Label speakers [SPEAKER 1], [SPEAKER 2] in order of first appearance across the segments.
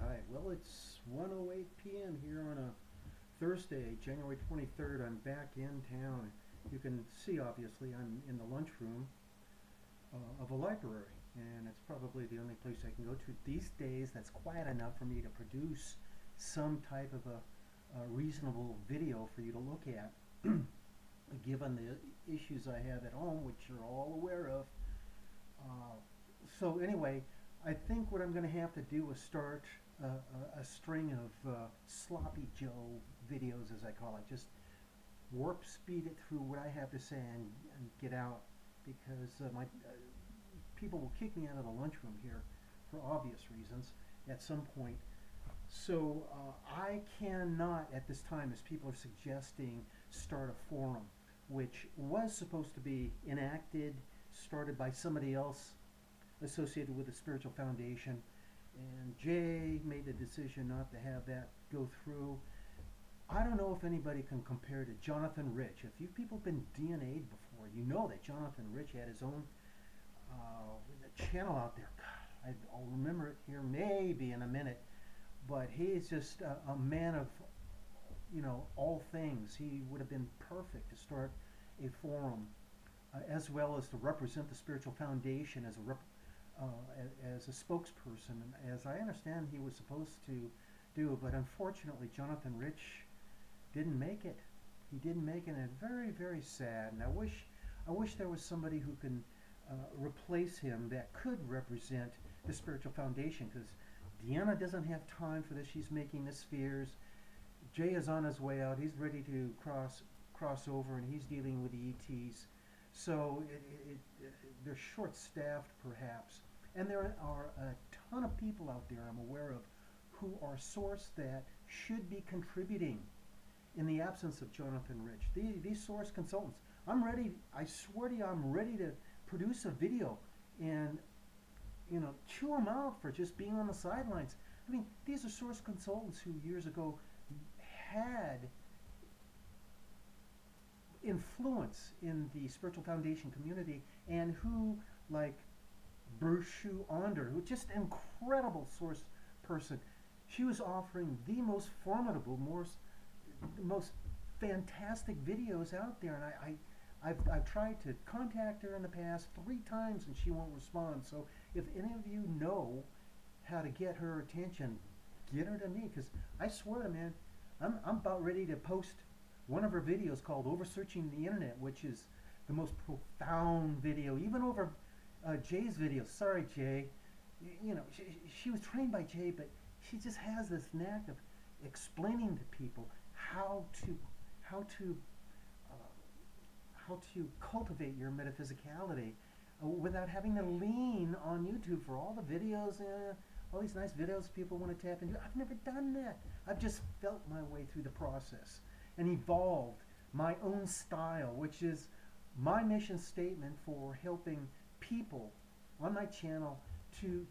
[SPEAKER 1] Hi. Well, it's 1:08 p.m. here on a Thursday, January 23rd. I'm back in town. You can see, obviously, I'm in the lunchroom of a library, and it's probably the only place I can go to these days that's quiet enough for me to produce some type of a reasonable video for you to look at, given the issues I have at home, which you're all aware of. Uh, so anyway, I think what I'm going to have to do is start a string of sloppy Joe videos, as I call it. Just warp speed it through what I have to say and get out, because my people will kick me out of the lunchroom here for obvious reasons at some point. So I cannot at this time, as people are suggesting, start a forum, which was supposed to be enacted, started by somebody else associated with the spiritual foundation, and Jay made the decision not to have that go through. I don't know if anybody can compare to Jonathan Rich. If you people have been DNA'd before, you know that Jonathan Rich had his own channel out there. God, I'll remember it here maybe in a minute, but he is just a man of all things. He would have been perfect to start a forum, as well as to represent the spiritual foundation as a spokesperson, as I understand he was supposed to do. But unfortunately, Jonathan Rich didn't make it. He didn't make it, and it's very, very sad. And I wish there was somebody who can replace him that could represent the spiritual foundation, because Deanna doesn't have time for this. She's making the spheres. Jay is on his way out. He's ready to cross over, and he's dealing with the ETs. So they're short-staffed, perhaps. And there are a ton of people out there I'm aware of who are source that should be contributing in the absence of Jonathan Rich. These source consultants, I'm ready. I swear to you, I'm ready to produce a video and chew them out for just being on the sidelines. I mean, these are source consultants who years ago had influence in the spiritual foundation community, and who, like Bershu Onder, who just incredible source person, she was offering the most formidable, most fantastic videos out there, and I've tried to contact her in the past 3 times, and she won't respond. So if any of you know how to get her attention, get her to me, because I swear to man, I'm about ready to post one of her videos called Over Searching the Internet, which is the most profound video, even over Jay's video. Sorry, Jay. She was trained by Jay, but she just has this knack of explaining to people how to uh, how to cultivate your metaphysicality without having to lean on YouTube for all the videos, all these nice videos people want to tap into. I've never done that. I've just felt my way through the process and evolved my own style, which is my mission statement for helping people on my channel to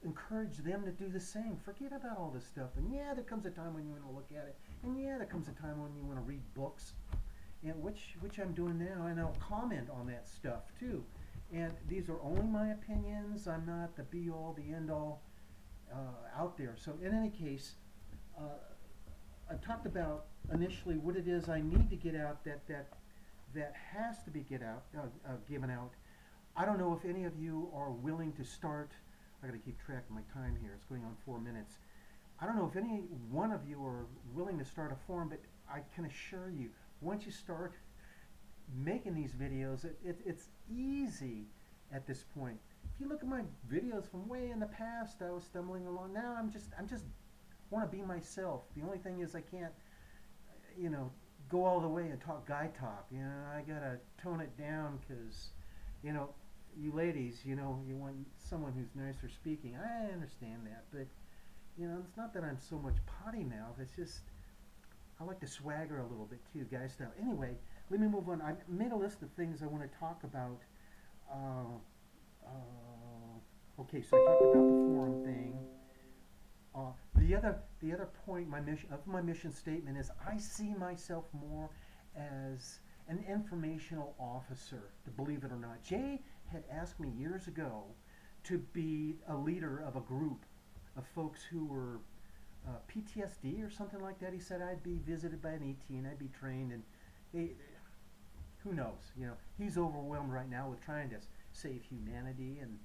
[SPEAKER 1] encourage them to do the same. Forget about all this stuff. And yeah, there comes a time when you want to look at it. And yeah, there comes a time when you want to read books, and which I'm doing now, and I'll comment on that stuff too. And these are only my opinions. I'm not the be-all, the end-all out there. So in any case, I've talked about initially what it is I need to get out that has to be given out. I don't know if any of you are willing to start. I got to keep track of my time here. It's going on 4 minutes. I don't know if any one of you are willing to start a forum, but I can assure you, once you start making these videos, it's easy at this point. If you look at my videos from way in the past, I was stumbling along. Now I'm just want to be myself. The only thing is I can't, go all the way and talk guy talk. I gotta tone it down, because, you ladies, you want someone who's nicer speaking. I understand that, but it's not that I'm so much potty mouth. It's just I like to swagger a little bit too, guy style. Anyway, let me move on. I made a list of things I want to talk about. Uh, okay, so I talked about the forum thing. The other point my mission statement is I see myself more as an informational officer. To believe it or not, Jay had asked me years ago to be a leader of a group of folks who were PTSD or something like that. He said I'd be visited by an ET and I'd be trained, and he, who knows? You know, he's overwhelmed right now with trying to save humanity and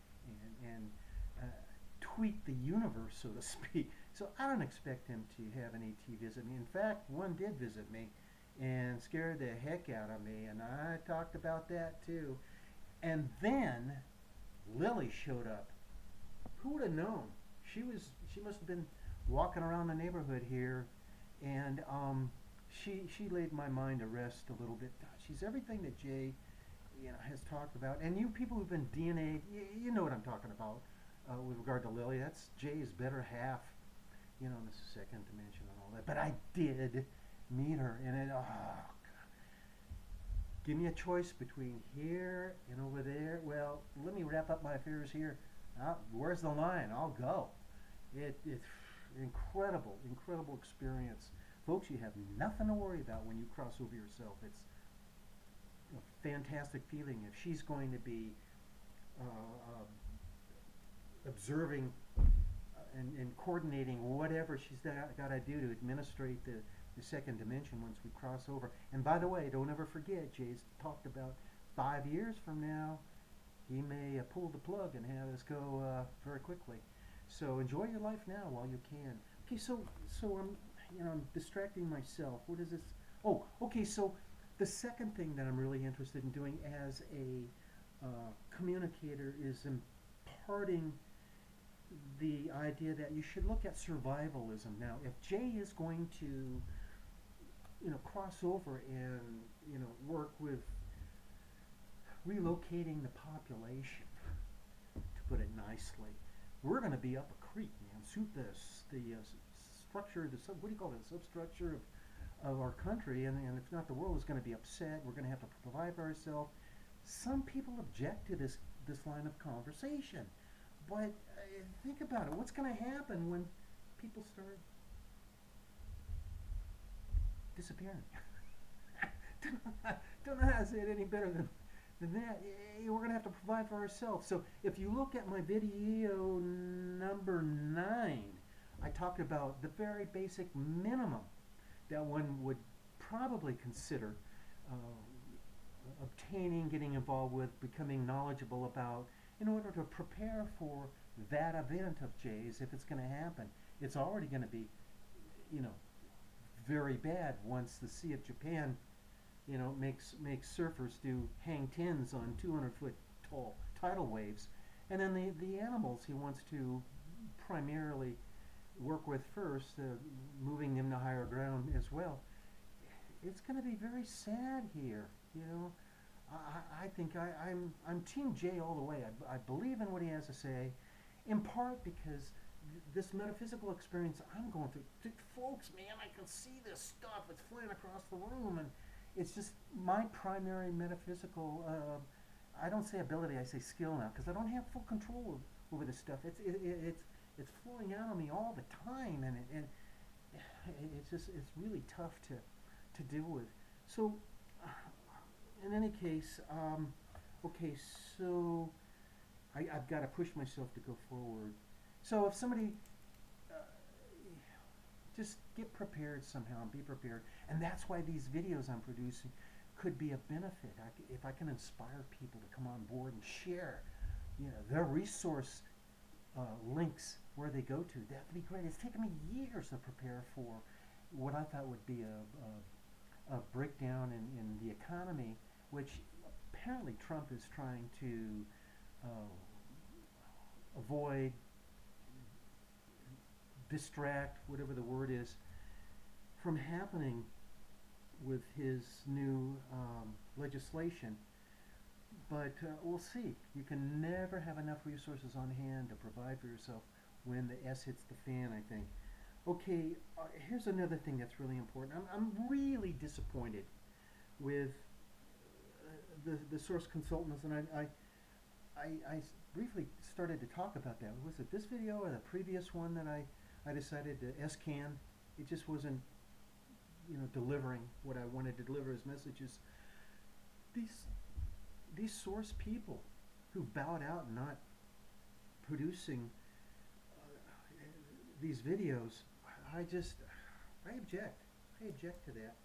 [SPEAKER 1] tweak the universe, so to speak. So I don't expect him to have an ET visit me. In fact, one did visit me and scared the heck out of me, and I talked about that too. And then Lily showed up. Who would have known? She must have been walking around the neighborhood here, and she laid my mind to rest a little bit. She's everything that Jay, has talked about. And you people who've been DNA, you know what I'm talking about with regard to Lily. That's Jay's better half, in the second dimension and all that. But I did meet her, and give me a choice between here and over there. Well, let me wrap up my affairs here. Where's the line? I'll go. It's incredible, incredible experience. Folks, you have nothing to worry about when you cross over yourself. It's a fantastic feeling. If she's going to be observing and coordinating whatever she's got to do to administrate the second dimension once we cross over. And by the way, don't ever forget, Jay's talked about 5 years from now, he may pull the plug and have us go very quickly. So enjoy your life now while you can. Okay, so I'm distracting myself. What is this? Oh, okay. So the second thing that I'm really interested in doing as a communicator is imparting the idea that you should look at survivalism. Now, if Jay is going to, cross over and, work with relocating the population, to put it nicely, we're going to be up a creek, man. The structure, what do you call it, the substructure of our country, and if not, the world is going to be upset. We're going to have to provide for ourselves. Some people object to this line of conversation, but think about it. What's going to happen when people start disappearing? Don't know how to say it any better than that. We're going to have to provide for ourselves. So if you look at my video number 9, I talked about the very basic minimum that one would probably consider obtaining, getting involved with, becoming knowledgeable about, in order to prepare for that event of Jay's if it's going to happen. It's already going to be, very bad once the Sea of Japan, makes surfers do hang tens on 200-foot tall tidal waves. And then the animals he wants to primarily work with first, moving them to higher ground as well. It's going to be very sad here, I think I'm Team J all the way. I believe in what he has to say, in part because this metaphysical experience I'm going through, folks, man, I can see this stuff. It's flying across the room, and it's just my primary metaphysical. I don't say ability, I say skill now, because I don't have full control over this stuff. It's flowing out of me all the time, and it's really tough to deal with. So, in any case, okay, so I've got to push myself to go forward. So if somebody, just get prepared somehow and be prepared. And that's why these videos I'm producing could be a benefit. If I can inspire people to come on board and share, their resource links where they go to, that'd be great. It's taken me years to prepare for what I thought would be a breakdown in the economy, which apparently Trump is trying to avoid, distract, whatever the word is, from happening with his new legislation. But we'll see. You can never have enough resources on hand to provide for yourself when the S hits the fan, I think. Okay, here's another thing that's really important. I'm really disappointed with the source consultants, and I briefly started to talk about that. Was it this video or the previous one that I decided to S-can? It just wasn't, delivering what I wanted to deliver as messages. These source people who bowed out and not producing these videos, I just, I object. I object to that.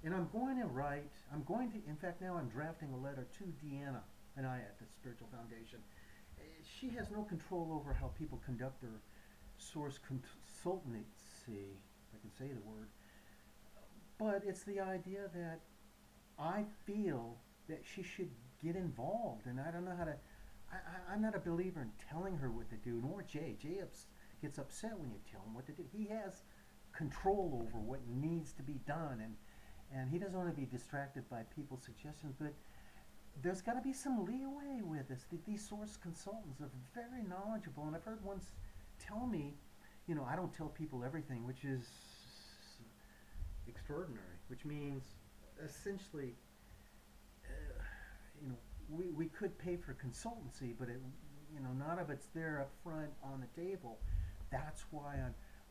[SPEAKER 1] And I'm going to write, I'm going to, in fact, now I'm drafting a letter to Deanna and I at the Spiritual Foundation. She has no control over how people conduct their source consultancy, if I can say the word. But it's the idea that I feel that she should get involved, and I don't know how to. I'm not a believer in telling her what to do, nor Jay. Gets upset when you tell him what to do. He has control over what needs to be done, and he doesn't want to be distracted by people's suggestions. But there's got to be some leeway with this. These source consultants are very knowledgeable, and I've heard ones tell me, I don't tell people everything, which is extraordinary, which means essentially, uh, we could pay for consultancy, but none of it's there up front on the table. That's why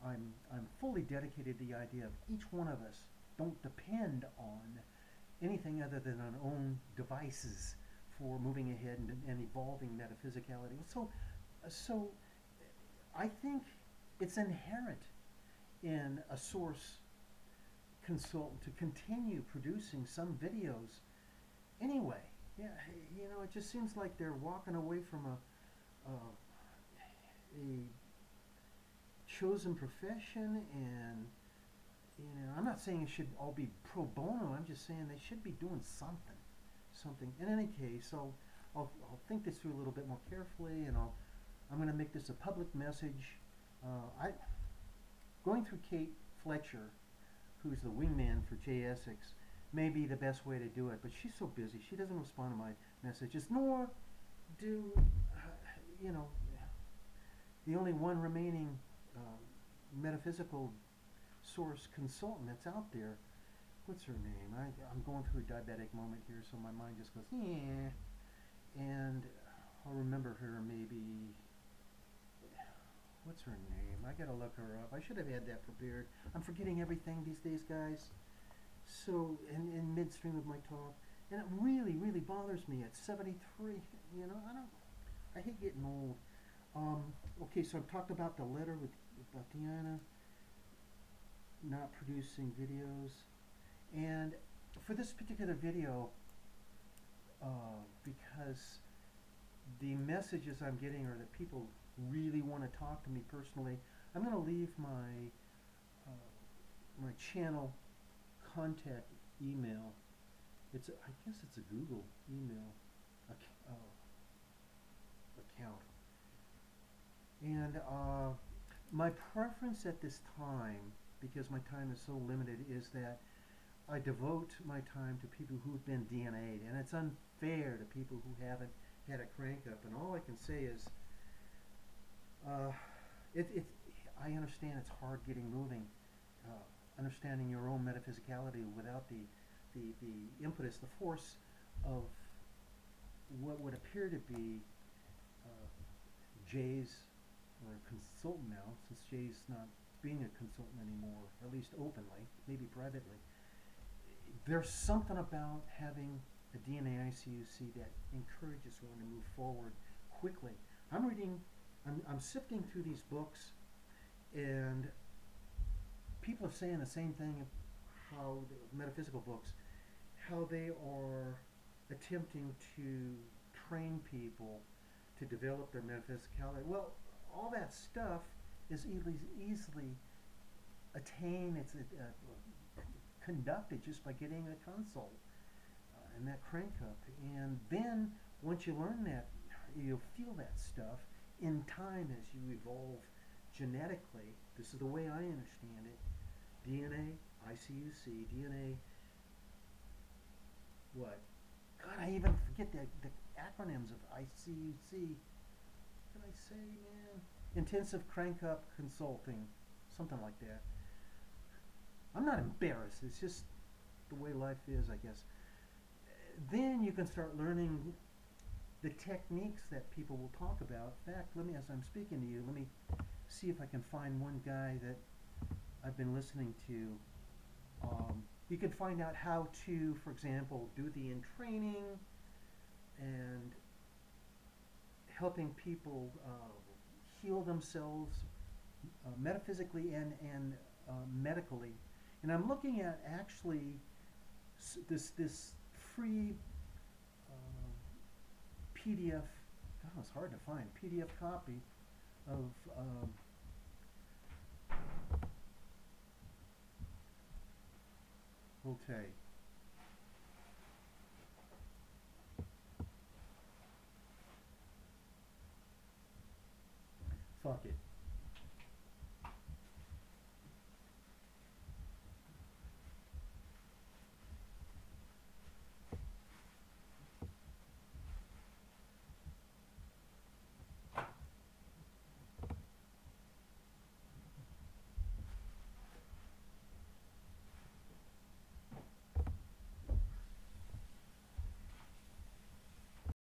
[SPEAKER 1] I'm fully dedicated to the idea of each one of us don't depend on anything other than our own devices for moving ahead and evolving metaphysicality. So I think it's inherent in a source consultant to continue producing some videos anyway. Yeah, it just seems like they're walking away from a chosen profession, and I'm not saying it should all be pro bono. I'm just saying they should be doing something. In any case, I'll think this through a little bit more carefully, and I'm going to make this a public message. I going through Kate Fletcher, who's the wingman for Jay Essex, may be the best way to do it, but she's so busy. She doesn't respond to my messages, nor do, the only one remaining metaphysical source consultant that's out there. What's her name? I'm going through a diabetic moment here, so my mind just goes, yeah. And I'll remember her maybe. What's her name? I gotta look her up. I should have had that prepared. I'm forgetting everything these days, guys. So, in midstream of my talk, and it really, really bothers me at 73. I hate getting old. Okay, so I've talked about the letter about Deanna not producing videos, and for this particular video, because the messages I'm getting are that people really want to talk to me personally, I'm going to leave my channel contact email. I guess it's a Google email account. And my preference at this time, because my time is so limited, is that I devote my time to people who've been DNA'd, and it's unfair to people who haven't had a crank up. And all I can say is, I understand it's hard getting moving, understanding your own metaphysicality without the impetus, the force of what would appear to be Jay's, or a consultant now, since Jay's not being a consultant anymore, at least openly, maybe privately. There's something about having a DNA ICUC that encourages one to move forward quickly. I'm sifting through these books, and people are saying the same thing, how the metaphysical books, how they are attempting to train people to develop their metaphysicality. Well, all that stuff is easily attained. It's conducted just by getting a consult and that crank up. And then once you learn that, you'll feel that stuff in time as you evolve genetically. This is the way I understand it. DNA, ICUC, DNA, what? God, I even forget the acronyms of ICUC. What did I say, man? Intensive Crank Up Consulting, something like that. I'm not embarrassed. It's just the way life is, I guess. Then you can start learning the techniques that people will talk about. In fact, as I'm speaking to you, let me see if I can find one guy that I've been listening to. You can find out how to, for example, do the in-training and helping people heal themselves metaphysically and medically. And I'm looking at actually this free PDF. Oh, it's hard to find PDF copy of Volte. Fuck it.